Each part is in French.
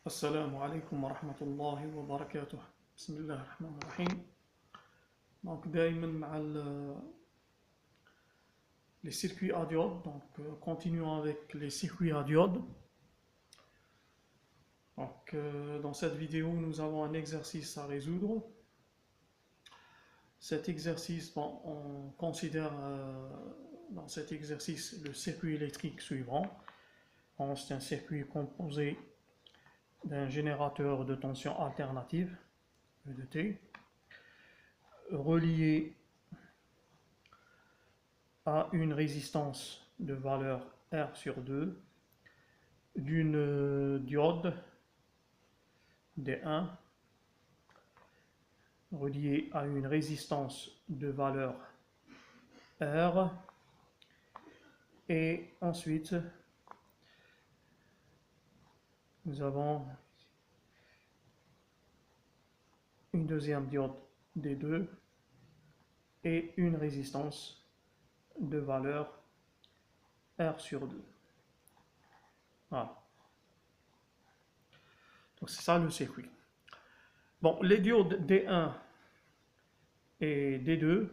Assalamu alaikum wa rahmatullahi wa barakatuh. Bismillah ar-Rahman ar-Rahim. Donc, دائما مع les circuits à diode. Donc, continuons avec les circuits à diode. Donc, dans cette vidéo, nous avons un exercice à résoudre. Cet exercice, bon, on considère dans cet exercice le circuit électrique suivant. Bon, c'est un circuit composé d'un générateur de tension alternative, EDT, relié à une résistance de valeur R sur 2 d'une diode D1 reliée à une résistance de valeur R, et ensuite nous avons une deuxième diode D2 et une résistance de valeur R sur 2. Voilà. Donc c'est ça le circuit. Bon, les diodes D1 et D2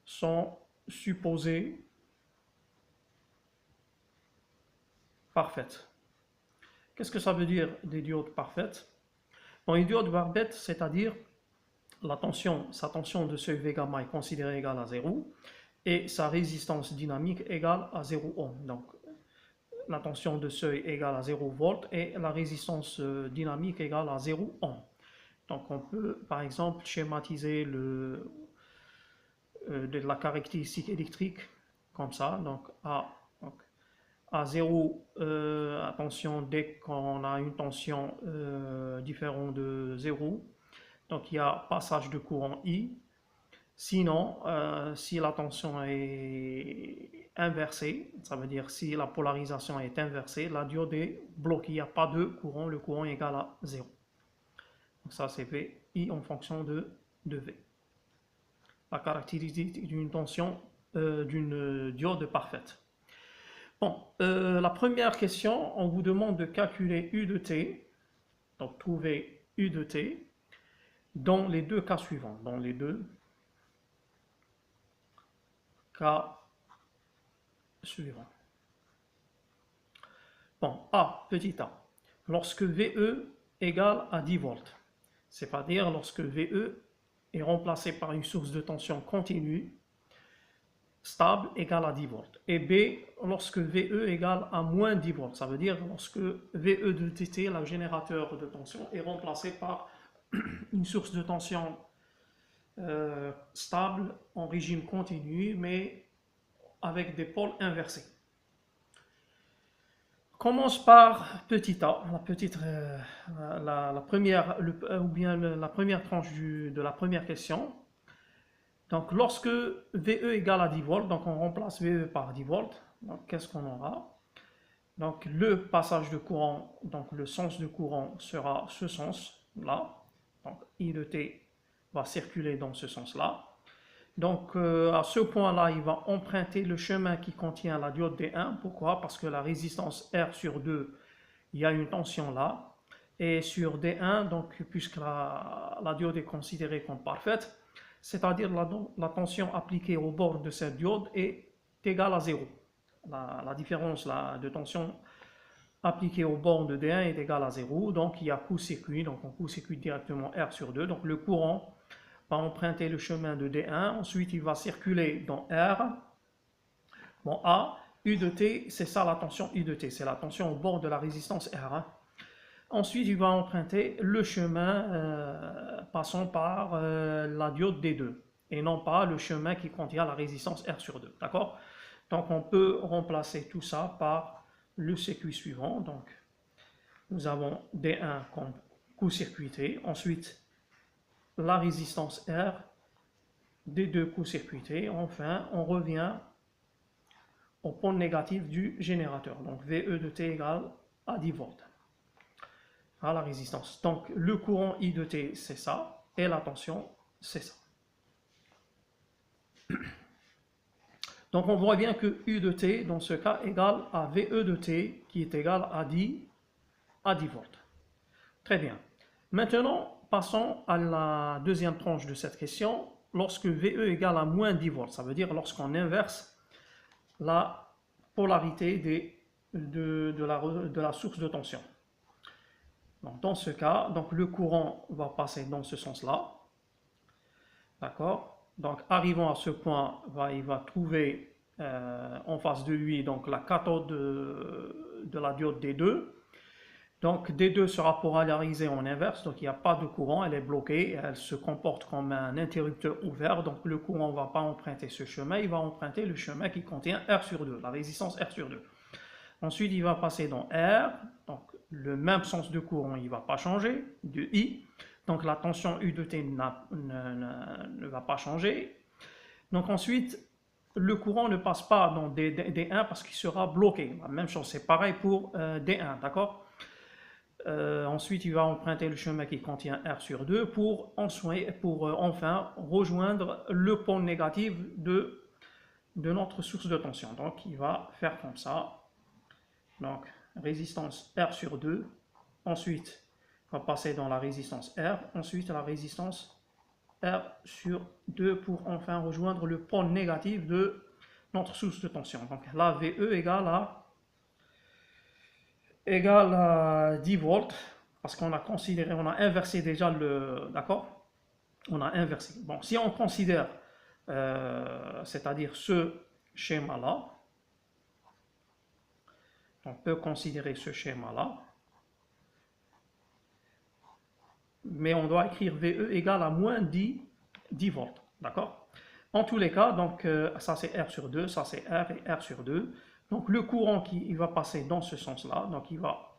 sont supposées parfaites. Qu'est-ce que ça veut dire des diodes parfaites? Bon, une diode parfaite, c'est-à-dire sa tension de seuil V gamma est considérée égale à 0 et sa résistance dynamique égale à 0 ohm. Donc, la tension de seuil égale à 0 volt et la résistance dynamique égale à 0 ohm. Donc, on peut, par exemple, schématiser la caractéristique électrique comme ça. Donc, à 0, attention, dès qu'on a une tension différente de 0, donc il y a passage de courant I. Sinon, si la tension est inversée, ça veut dire si la polarisation est inversée, la diode est bloquée, il n'y a pas de courant, le courant est égal à 0. Donc ça c'est V, I en fonction de V. La caractéristique d'une tension d'une diode parfaite. Bon, la première question, on vous demande de calculer U de T, donc trouver U de T, dans les deux cas suivants, dans les deux cas suivants. Bon, A, petit a, lorsque VE égale à 10 volts, c'est-à-dire lorsque VE est remplacé par une source de tension continue, stable, égale à 10 volts. Et B, lorsque VE égale à moins 10 volts, ça veut dire lorsque VE de TT, le générateur de tension, est remplacé par une source de tension stable en régime continu, mais avec des pôles inversés. Commence par petit a, la première tranche de la première question. Donc lorsque VE égale à 10 volts, donc on remplace VE par 10 volts, donc qu'est-ce qu'on aura? Donc le passage de courant, donc le sens de courant sera ce sens-là, donc I de T va circuler dans ce sens-là. Donc à ce point-là, il va emprunter le chemin qui contient la diode D1. Pourquoi? Parce que la résistance R sur 2, il y a une tension là. Et sur D1, donc, puisque la diode est considérée comme parfaite, c'est-à-dire la tension appliquée au bord de cette diode est égale à 0. La différence de tension appliquée au bord de D1 est égale à 0. Donc il y a court-circuit, donc on court-circuite directement R sur 2. Donc le courant va emprunter le chemin de D1, ensuite il va circuler dans R. Bon, A, U de T, c'est ça la tension U de T, c'est la tension au bord de la résistance R. Ensuite, il va emprunter le chemin passant par la diode D2, et non pas le chemin qui contient la résistance R sur 2, d'accord? Donc on peut remplacer tout ça par le circuit suivant. Donc nous avons D1 comme court-circuité, ensuite la résistance R, D2 court-circuité, enfin on revient au pôle négatif du générateur, donc VE de T égale à 10 volts à la résistance. Donc le courant I de T c'est ça, et la tension c'est ça. Donc on voit bien que U de T dans ce cas égale à VE de T qui est égal à 10 à 10 volts. Très bien. Maintenant, passons à la deuxième tranche de cette question. Lorsque VE égale à moins 10 volts, ça veut dire lorsqu'on inverse la polarité de la source de tension. Donc, dans ce cas, donc, le courant va passer dans ce sens-là. D'accord? Donc, arrivant à ce point, il va trouver en face de lui donc, la cathode de la diode D2. Donc D2 sera polarisée en inverse, donc il n'y a pas de courant, elle est bloquée, elle se comporte comme un interrupteur ouvert, donc le courant ne va pas emprunter ce chemin, il va emprunter le chemin qui contient R sur 2, la résistance R sur 2. Ensuite, il va passer dans R, donc le même sens de courant, il ne va pas changer, de I, donc la tension U de T ne va pas changer. Donc ensuite, le courant ne passe pas dans D1 parce qu'il sera bloqué. La même chose, c'est pareil pour D1, d'accord? Ensuite, il va emprunter le chemin qui contient R sur 2 pour enfin rejoindre le pôle négatif de notre source de tension. Donc, il va faire comme ça. Donc, résistance R sur 2. Ensuite, il va passer dans la résistance R. Ensuite, la résistance R sur 2 pour enfin rejoindre le pôle négatif de notre source de tension. Donc, là, VE égale à 10 volts, parce qu'on a considéré, on a inversé déjà d'accord? On a inversé. Bon, si on considère, c'est-à-dire ce schéma-là, on peut considérer ce schéma-là, mais on doit écrire VE égale à moins 10 volts, d'accord? En tous les cas, donc ça c'est R sur 2, ça c'est R et R sur 2. Donc le courant il va passer dans ce sens-là, donc il va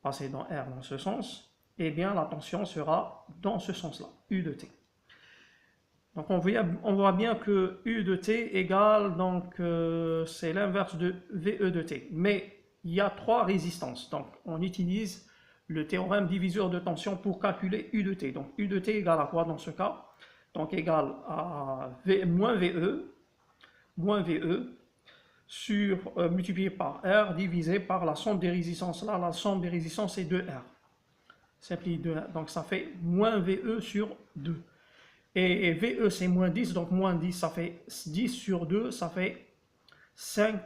passer dans R dans ce sens, et bien la tension sera dans ce sens-là, U de T. Donc on voit bien que U de T égale, donc c'est l'inverse de VE de T. Mais il y a trois résistances, donc on utilise le théorème diviseur de tension pour calculer U de T. Donc U de T égale à quoi dans ce cas? Donc égale à moins VE sur multiplié par R divisé par la somme des résistances. Là, la somme des résistances est 2R. Simplifie 2R. Donc ça fait moins VE sur 2. Et VE c'est moins 10, donc moins 10 ça fait 10 sur 2, ça fait 5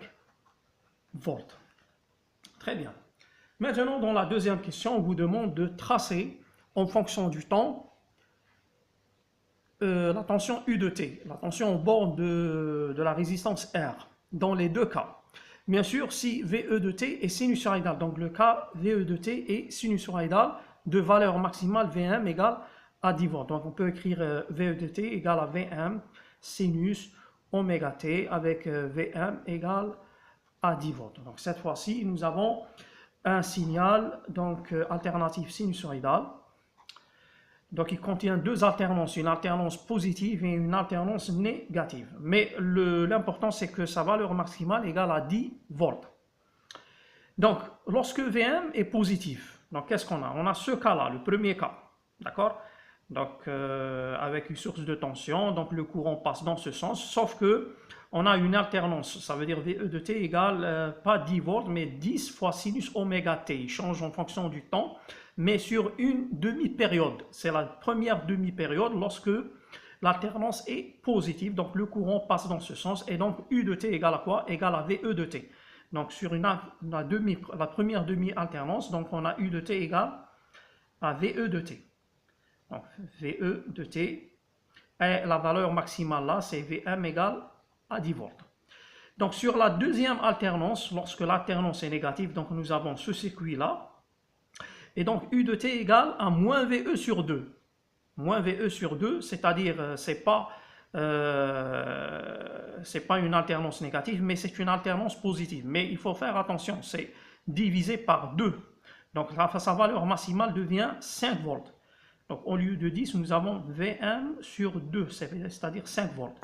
volts. Très bien. Maintenant, dans la deuxième question, on vous demande de tracer en fonction du temps la tension U de T, la tension au bord de la résistance R, dans les deux cas. Bien sûr, si VE de T est sinusoïdal, donc le cas VE de T est sinusoïdal de valeur maximale Vm égale à 10 volts. Donc on peut écrire VE de T égale à Vm sinus oméga T avec Vm égale à 10 volts. Donc cette fois-ci, nous avons un signal donc alternatif sinusoïdal. Donc il contient deux alternances, une alternance positive et une alternance négative. Mais l'important c'est que sa valeur maximale égale à 10 volts. Donc lorsque Vm est positif, donc qu'est-ce qu'on a? On a ce cas-là, le premier cas, d'accord? Donc avec une source de tension, donc le courant passe dans ce sens, sauf que on a une alternance, ça veut dire VE de T égale pas 10 volts, mais 10 fois sinus oméga T. Il change en fonction du temps, mais sur une demi-période. C'est la première demi-période lorsque l'alternance est positive, donc le courant passe dans ce sens, et donc U de T égale à quoi? Égale à VE de T. Donc sur la première demi-alternance, donc on a U de T égale à VE de T. Donc VE de T, et la valeur maximale là, c'est Vm égale à 10 volts. Donc sur la deuxième alternance, lorsque l'alternance est négative, donc nous avons ce circuit-là, et donc U de T égale à moins VE sur 2. Moins VE sur 2, c'est-à-dire c'est pas une alternance négative, mais c'est une alternance positive. Mais il faut faire attention, c'est divisé par 2. Donc sa valeur maximale devient 5 volts. Donc au lieu de 10, nous avons Vm sur 2, c'est-à-dire 5 volts.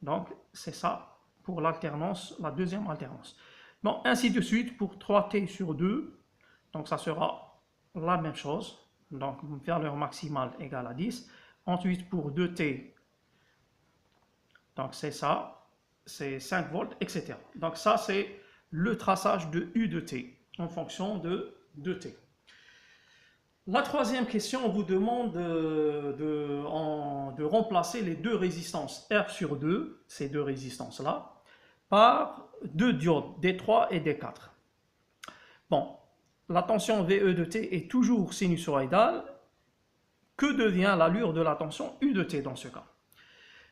Donc c'est ça pour l'alternance, la deuxième alternance. Bon, ainsi de suite pour 3t sur 2, donc ça sera la même chose, donc valeur maximale égale à 10. Ensuite pour 2t, donc c'est ça, c'est 5 volts, etc. Donc ça c'est le traçage de U de T en fonction de t. La troisième question, on vous demande de remplacer les deux résistances R sur 2, ces deux résistances-là, par deux diodes, D3 et D4. Bon, la tension VE de T est toujours sinusoïdale. Que devient l'allure de la tension U de T dans ce cas?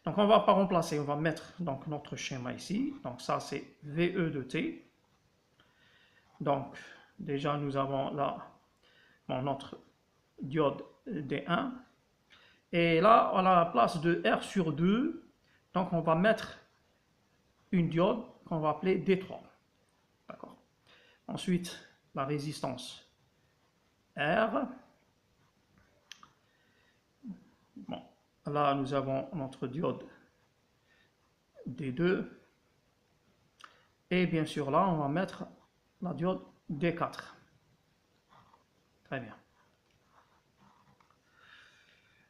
Donc on ne va pas remplacer, on va mettre donc, notre schéma ici. Donc ça c'est VE de T. Donc déjà nous avons là notre diode D1. Et là, à la place de R sur 2, donc on va mettre une diode qu'on va appeler D3. D'accord. Ensuite, la résistance R. Bon, là nous avons notre diode D2. Et bien sûr là, on va mettre la diode D4. Très bien.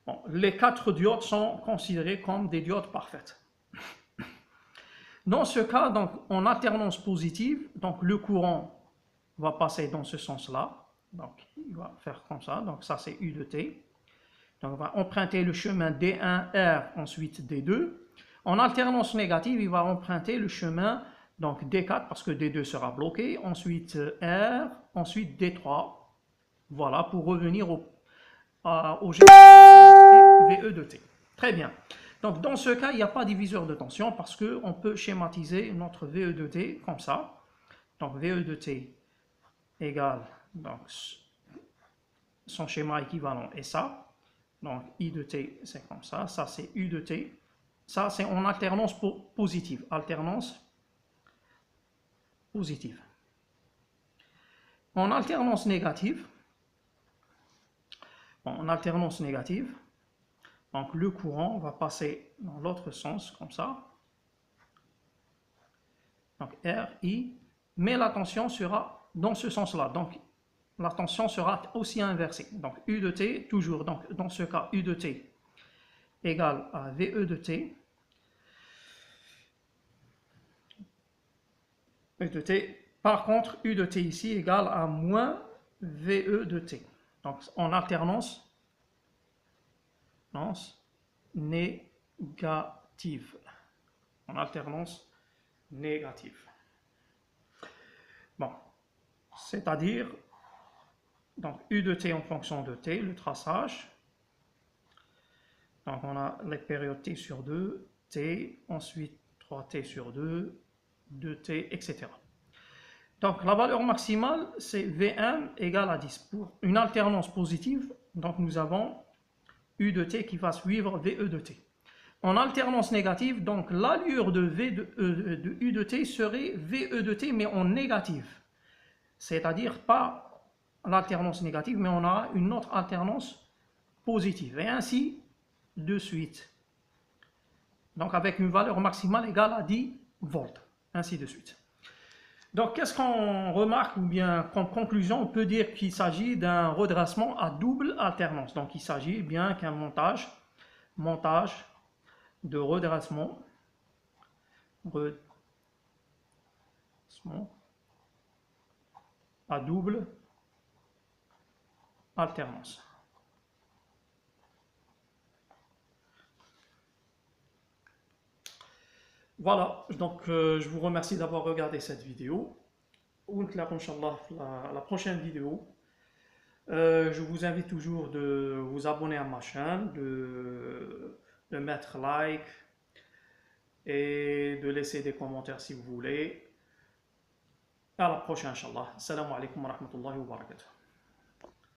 Bon, les quatre diodes sont considérées comme des diodes parfaites. Dans ce cas, donc, en alternance positive, donc le courant va passer dans ce sens-là. Donc, il va faire comme ça. Donc, ça, c'est U de T. Donc, on va emprunter le chemin D1R, ensuite D2. En alternance négative, il va emprunter le chemin donc D4 parce que D2 sera bloqué. Ensuite R, ensuite D3. Voilà, pour revenir au VE de T. Très bien. Donc, dans ce cas, il n'y a pas diviseur de tension parce qu'on peut schématiser notre VE de T comme ça. Donc, VE de T égale, donc, son schéma équivalent est ça. Donc, I de T, c'est comme ça. Ça, c'est U de T. Ça, c'est en alternance positive. Alternance positive. En alternance négative, donc le courant va passer dans l'autre sens, comme ça. Donc R, I, mais la tension sera dans ce sens-là. Donc la tension sera aussi inversée. Donc U de T, toujours, donc dans ce cas, U de T égale à VE de T. U de T. Par contre, U de T ici égale à moins VE de T. Donc en alternance négative. En alternance négative. Bon, c'est-à-dire, donc U de T en fonction de T, le traçage. Donc on a les périodes T sur 2, T, ensuite 3T sur 2, 2T, etc. Donc la valeur maximale, c'est V1 égale à 10. Pour une alternance positive, donc nous avons U de T qui va suivre VE de T. En alternance négative, donc l'allure de U de T serait VE de T, mais en négative. C'est-à-dire pas l'alternance négative, mais on a une autre alternance positive. Et ainsi de suite. Donc avec une valeur maximale égale à 10 volts. Ainsi de suite. Donc qu'est-ce qu'on remarque, ou bien comme conclusion, on peut dire qu'il s'agit d'un redressement à double alternance. Donc il s'agit bien qu'un montage de redressement à double alternance. Voilà, donc je vous remercie d'avoir regardé cette vidéo. ونتلاقوا إن شاء الله la prochaine vidéo. Je vous invite toujours de vous abonner à ma chaîne, de mettre like et de laisser des commentaires si vous voulez. À la prochaine, Inch'Allah. Assalamu alaikum wa rahmatullahi wa barakatuh.